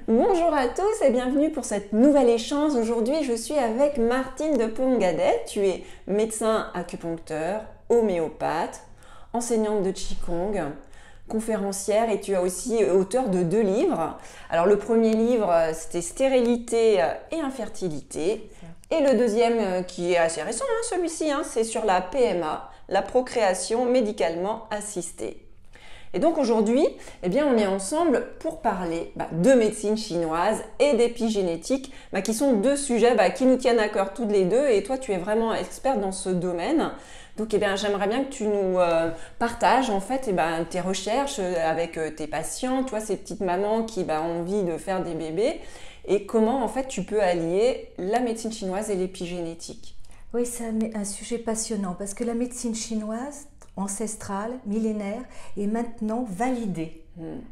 Bonjour à tous et bienvenue pour cette nouvelle échange. Aujourd'hui, je suis avec Martine de Pongadet. Tu es médecin acupuncteur, homéopathe, enseignante de Qigong, conférencière et tu es aussi auteur de 2 livres. Alors le premier livre, c'était Stérilité et infertilité. Et le deuxième, qui est assez récent, celui-ci, c'est sur la PMA, la procréation médicalement assistée. Et donc aujourd'hui, on est ensemble pour parler de médecine chinoise et d'épigénétique, qui sont 2 sujets qui nous tiennent à cœur toutes les deux. Et toi, tu es vraiment experte dans ce domaine. Donc j'aimerais bien que tu nous partages en fait tes recherches avec tes patients, toi, ces petites mamans qui ont envie de faire des bébés, et comment en fait tu peux allier la médecine chinoise et l'épigénétique. Oui, c'est un sujet passionnant parce que la médecine chinoise ancestrale, millénaire, est maintenant validée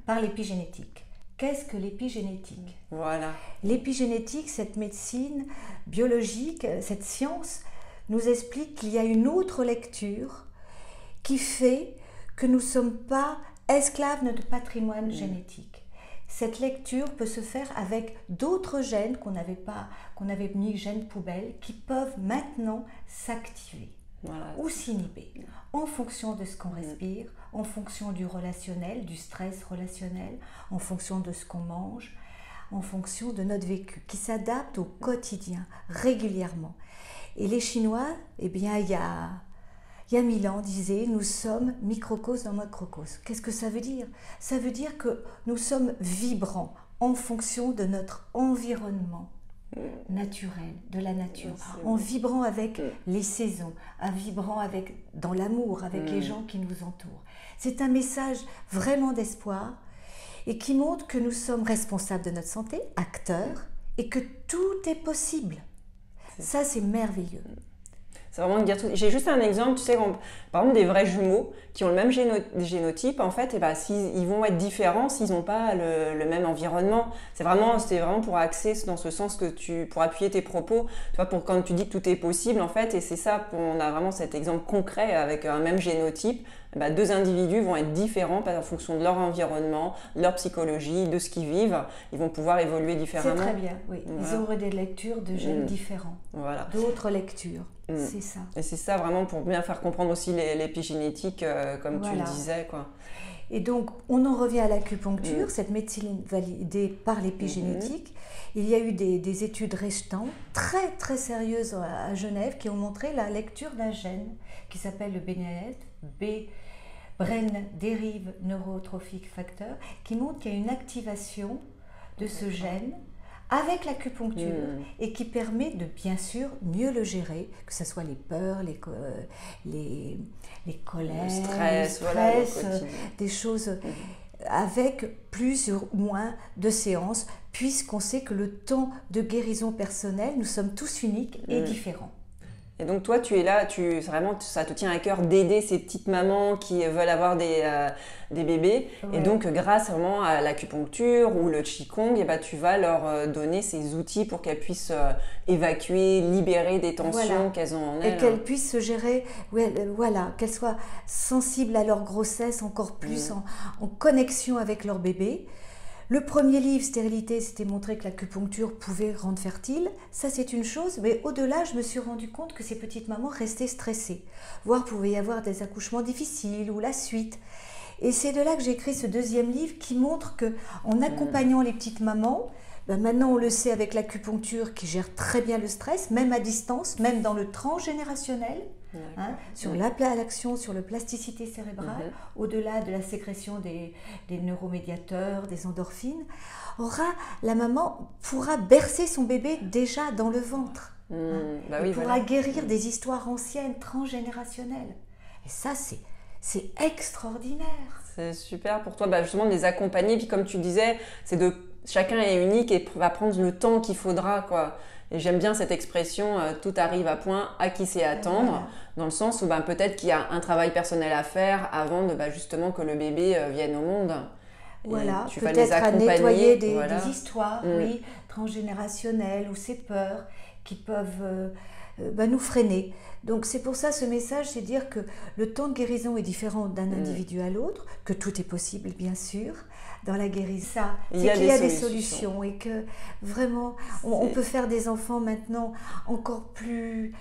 par l'épigénétique. Qu'est-ce que l'épigénétique? Voilà. L'épigénétique, cette médecine biologique, cette science, nous explique qu'il y a une autre lecture qui fait que nous ne sommes pas esclaves de notre patrimoine génétique. Cette lecture peut se faire avec d'autres gènes qu'on avait mis gènes poubelles, qui peuvent maintenant s'activer. Voilà. Ou s'inhiber en fonction de ce qu'on respire, en fonction du relationnel, du stress relationnel, en fonction de ce qu'on mange, en fonction de notre vécu, qui s'adapte au quotidien, régulièrement. Et les Chinois, il y a 1000 ans, disaient « nous sommes microcosme dans macrocosme ». Qu'est-ce que ça veut dire? Ça veut dire que nous sommes vibrants en fonction de notre environnement naturel, de la nature, en vibrant avec les saisons, en vibrant dans l'amour, avec les gens qui nous entourent. C'est un message vraiment d'espoir et qui montre que nous sommes responsables de notre santé, acteurs, et que tout est possible. Ça, c'est merveilleux. C'est vraiment de dire tout. J'ai juste un exemple, tu sais, par exemple des vrais jumeaux qui ont le même génotype, en fait, ils vont être différents s'ils n'ont pas le même environnement. C'est vraiment pour axer dans ce sens pour appuyer tes propos, tu vois, pour quand tu dis que tout est possible, en fait, et c'est ça, on a vraiment cet exemple concret avec un même génotype. 2 individus vont être différents en fonction de leur environnement, de leur psychologie, de ce qu'ils vivent. Ils vont pouvoir évoluer différemment. C'est très bien, oui. Voilà. Ils auraient des lectures de gènes différents, d'autres lectures. C'est ça. Et c'est ça vraiment pour bien faire comprendre aussi l'épigénétique, comme tu le disais, quoi. Et donc, on en revient à l'acupuncture, cette médecine validée par l'épigénétique. Il y a eu des études récentes, très très sérieuses à Genève, qui ont montré la lecture d'un gène qui s'appelle le BNF, Brain Derive Neurotrophic Factor, qui montre qu'il y a une activation de ce gène avec l'acupuncture et qui permet de bien sûr mieux le gérer, que ce soit les peurs, les colères, le stress, des choses avec plus ou moins de séances, puisqu'on sait que le temps de guérison personnelle, nous sommes tous uniques et différents. Et donc toi, tu es là, vraiment, ça te tient à cœur d'aider ces petites mamans qui veulent avoir des bébés. Ouais. Et donc, grâce vraiment à l'acupuncture ou le Qigong, tu vas leur donner ces outils pour qu'elles puissent évacuer, libérer des tensions qu'elles ont en elles. Et qu'elles puissent se gérer, qu'elles soient sensibles à leur grossesse, encore plus en connexion avec leur bébé. Le premier livre, Stérilité, c'était montré que l'acupuncture pouvait rendre fertile. Ça, c'est une chose. Mais au-delà, je me suis rendu compte que ces petites mamans restaient stressées. Voire pouvait y avoir des accouchements difficiles ou la suite. Et c'est de là que j'ai écrit ce 2e livre qui montre qu'en accompagnant les petites mamans, maintenant on le sait avec l'acupuncture qui gère très bien le stress, même à distance, même dans le transgénérationnel, sur l'action, sur la plasticité cérébrale, au-delà de la sécrétion des neuromédiateurs, des endorphines, la maman pourra bercer son bébé déjà dans le ventre. Elle pourra guérir des histoires anciennes, transgénérationnelles. Et ça, c'est extraordinaire. C'est super pour toi, justement, de les accompagner. Puis comme tu disais, chacun est unique et va prendre le temps qu'il faudra, quoi. Et j'aime bien cette expression « tout arrive à point, à qui c'est attendre », dans le sens où peut-être qu'il y a un travail personnel à faire avant de justement que le bébé vienne au monde. Voilà, peut-être à nettoyer des histoires, transgénérationnelles ou ces peurs qui peuvent nous freiner. Donc c'est pour ça ce message, c'est dire que le temps de guérison est différent d'un individu à l'autre, que tout est possible bien sûr dans la guérison. Ça, c'est qu'il y a des solutions et que vraiment on peut faire des enfants maintenant encore plus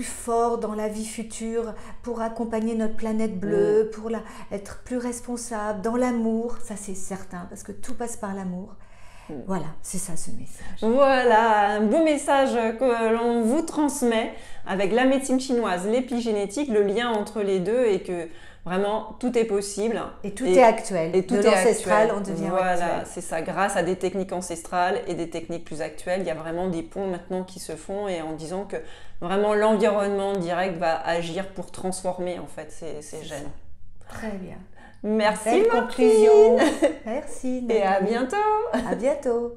forts dans la vie future pour accompagner notre planète bleue, pour être plus responsable dans l'amour, ça c'est certain parce que tout passe par l'amour. Voilà, c'est ça ce message. Voilà, un beau message que l'on vous transmet avec la médecine chinoise, l'épigénétique, le lien entre les deux et que vraiment tout est possible. Et tout est actuel. Et tout de est l'ancestral, actuel. on devient voilà, actuel. Voilà, c'est ça. Grâce à des techniques ancestrales et des techniques plus actuelles, il y a vraiment des ponts maintenant qui se font et en disant que vraiment l'environnement direct va agir pour transformer en fait ces gènes. Très bien. Merci Belle Martine. conclusion. Merci. Et à bientôt. À bientôt.